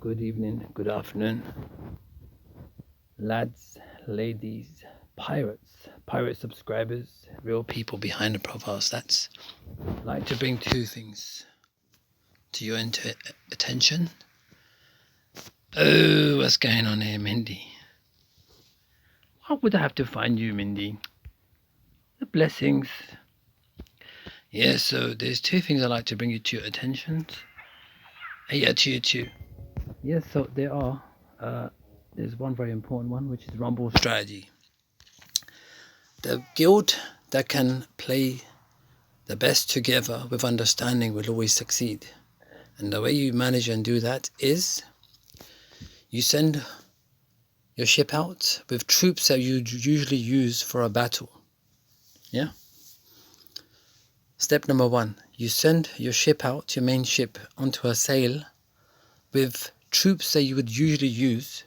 Good evening, good afternoon, lads, ladies, pirate subscribers, real people behind the profiles. That's like to bring two things to your attention. Oh, what's going on here, Mindy? Why would I have to find you, Mindy? The blessings. Yeah, so there's two things I'd like to bring you to your attention. Yeah, to you too. Yes, so there are. There's one very important one, which is Rumble strategy. The guild that can play the best together with understanding will always succeed. And the way you manage and do that is you send your ship out with troops that you usually use for a battle. Yeah? Step number one, you send your ship out, your main ship, onto a sail with troops that you would usually use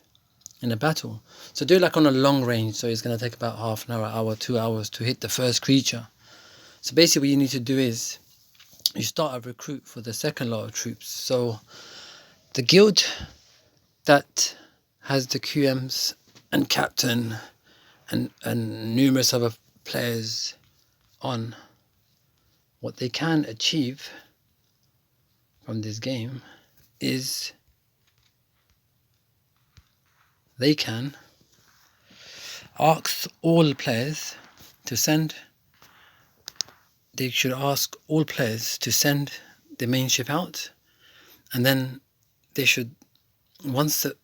in a battle. So do it like on a long range, so it's going to take about half an hour, 2 hours to hit the first creature. So basically what you need to do is you start a recruit for the second lot of troops. So the guild that has the QMs and captain and numerous other players on, what they can achieve from this game is they can ask all players to send, they should ask all players to send the main ship out, and then they should, once the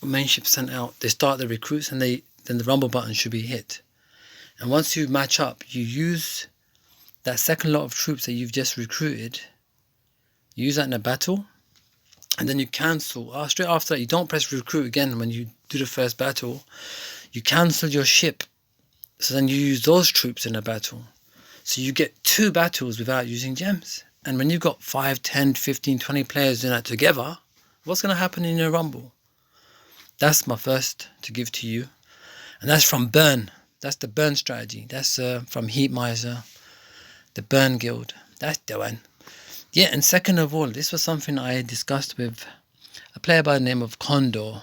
main ship's sent out, they start the recruits, and then the rumble button should be hit. And once you match up, you use that second lot of troops that you've just recruited, you use that in a battle, and then you cancel. Straight after that, you don't press recruit again when you do the first battle. You cancel your ship, so then you use those troops in a battle. So you get 2 battles without using gems. And when you've got 5, 10, 15, 20 players doing that together, what's going to happen in your rumble? That's my first to give to you. And that's from Burn. That's the Burn strategy. That's from Heat Miser, the Burn Guild. That's the one. Yeah, and second of all, this was something I discussed with a player by the name of Condor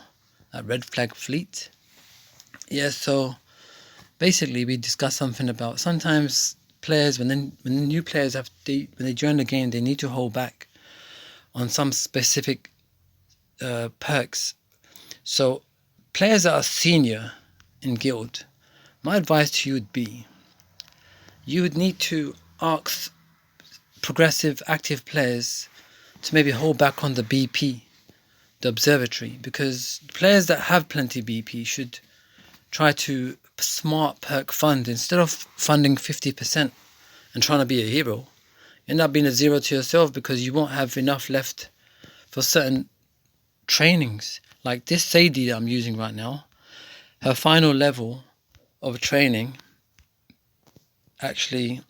at Red Flag Fleet. Yeah, so basically we discussed something about sometimes players, when new players when they join the game, they need to hold back on some specific perks. So players that are senior in guild, my advice to you would be, you would need to ask progressive active players to maybe hold back on the BP, the observatory, because players that have plenty BP should try to smart perk fund. Instead of funding 50% and trying to be a hero, you end up being a zero to yourself because you won't have enough left for certain trainings. Like this Sadie that I'm using right now, her final level of training actually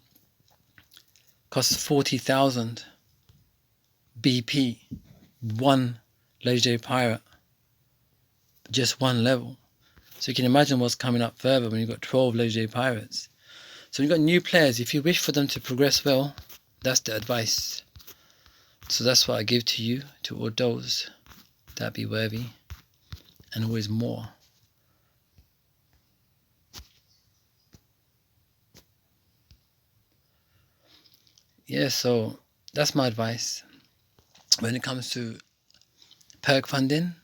costs 40,000 BP, one legendary pirate, just one level. So you can imagine what's coming up further when you've got 12 legendary pirates. So when you've got new players, if you wish for them to progress well, that's the advice. So that's what I give to you, to all those that be worthy, and always more. Yeah, so that's my advice when it comes to perk funding,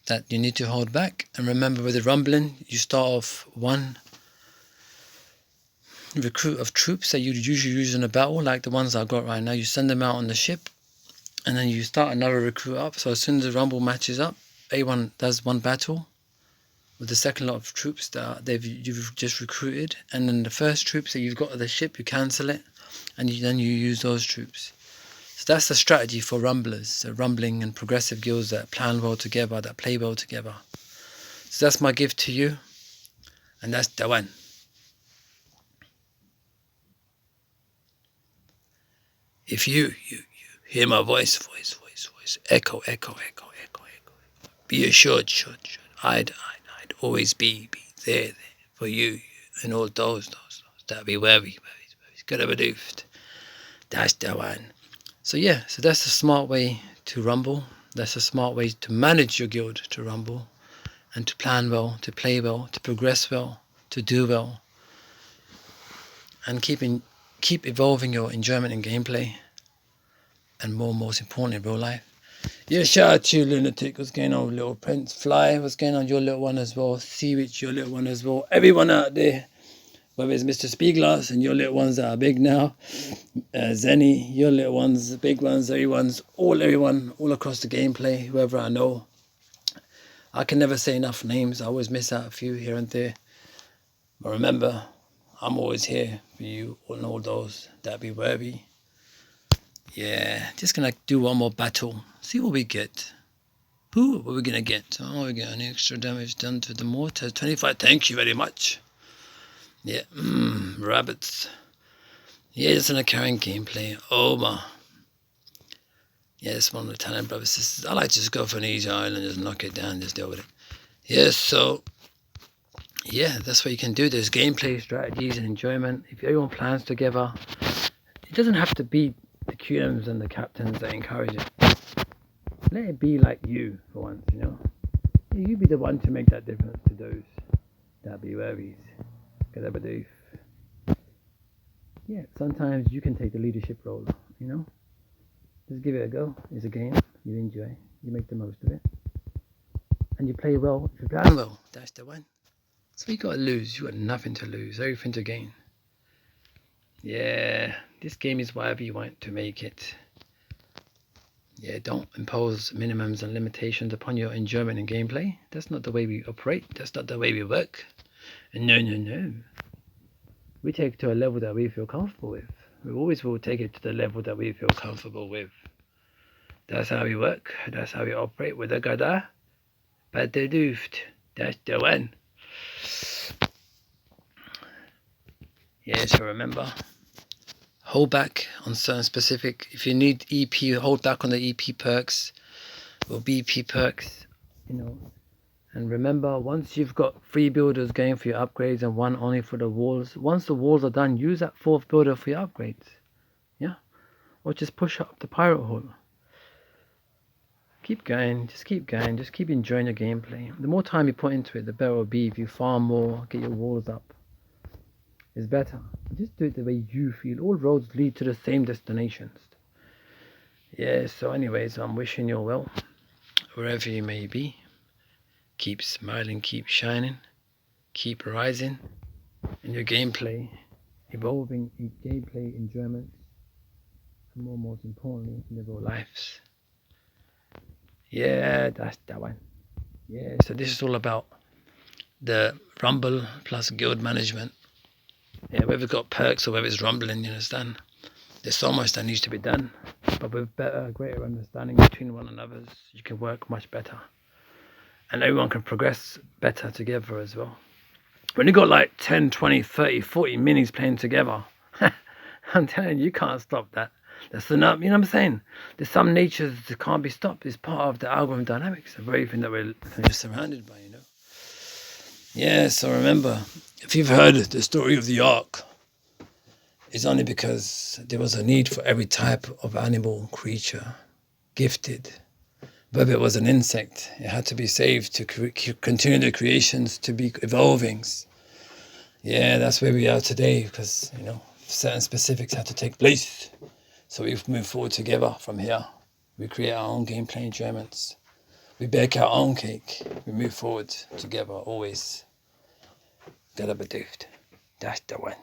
that you need to hold back. And remember, with the rumbling, you start off one recruit of troops that you'd usually use in a battle, like the ones I've got right now. You send them out on the ship, and then you start another recruit up. So as soon as the rumble matches up, A1 does one battle with the second lot of troops that you've just recruited, and then the first troops that you've got at the ship, you cancel it, and then you use those troops. So that's the strategy for rumblers, so rumbling and progressive guilds that plan well together, that play well together. So that's my gift to you, and that's the one. If you hear my voice, echo, be assured, I'd always be there for you and all those that be worthy. Good of a doofed. That's the one. So yeah, so that's the smart way to rumble. That's a smart way to manage your guild, to rumble, and to plan well, to play well, to progress well, to do well, and keep evolving your enjoyment in gameplay, and most importantly, real life. Yeah, shout out to you, Lunatic. What's going on, little Prince? Fly, what's going on, your little one as well? Seawitch, your little one as well. Everyone out there, whether it's Mr. Speedglass and your little ones that are big now, Zenny, your little ones, the big ones, everyone, all across the gameplay, whoever I know. I can never say enough names. I always miss out a few here and there. But remember, I'm always here for you and all those that be worthy. Yeah, just gonna do one more battle. See what we get. What we're gonna get? Oh, we get an extra damage done to the mortar. 25. Thank you very much. Yeah, rabbits. Yeah, it's an occurring gameplay. Oma. Yeah, it's one of the Italian brothers sisters. I like to just go for an easy island and just knock it down, just deal with it. Yeah, so yeah, that's what you can do. There's gameplay, strategies, and enjoyment. If everyone plans together, it doesn't have to be the QMs and the captains that encourage it. Let it be like you for once, you know. You be the one to make that difference to those that be worries. Yeah, sometimes you can take the leadership role, you know. Just give it a go. It's a game. You enjoy. You make the most of it. And you play well. If you plan well, that's the one. So you got to lose. You got nothing to lose. Everything to gain. Yeah, this game is whatever you want to make it. Yeah, don't impose minimums and limitations upon your enjoyment and gameplay. That's not the way we operate. That's not the way we work. No. We take it to a level that we feel comfortable with. We always will take it to the level that we feel comfortable with. That's how we work. That's how we operate with the gada. But the doofed. That's the one. Yeah, so remember, hold back on certain specific. If you need EP, hold back on the EP perks or BP perks, you know. And remember, once you've got 3 builders going for your upgrades and 1 only for the walls, once the walls are done, use that 4th builder for your upgrades. Yeah? Or just push up the pirate hall. Keep going, just keep enjoying your gameplay. The more time you put into it, the better it will be. If you farm more, get your walls up, it's better. Just do it the way you feel. All roads lead to the same destinations. Yeah, so anyways, I'm wishing you well, wherever you may be. Keep smiling, keep shining, keep rising in your gameplay, evolving in gameplay enjoyment, and most importantly, in your real lives. Yeah, that's that one. Yeah, so this is all about the Rumble plus guild management. Yeah, whether it's got perks or whether it's rumbling, you understand? There's so much that needs to be done, but with greater understanding between one another, you can work much better. And everyone can progress better together as well. When you got like 10, 20, 30, 40 minis playing together, I'm telling you can't stop that. That's enough, you know what I'm saying? There's some natures that can't be stopped. It's part of the algorithm dynamics of everything that we're surrounded by, you know? Yeah, so remember, if you've heard the story of the Ark, it's only because there was a need for every type of animal, creature, gifted. Whether it was an insect, it had to be saved to continue the creations to be evolving. Yeah, that's where we are today because, you know, certain specifics had to take place. So we've moved forward together from here. We create our own gameplay enjoyments. We bake our own cake. We move forward together always. That's the one.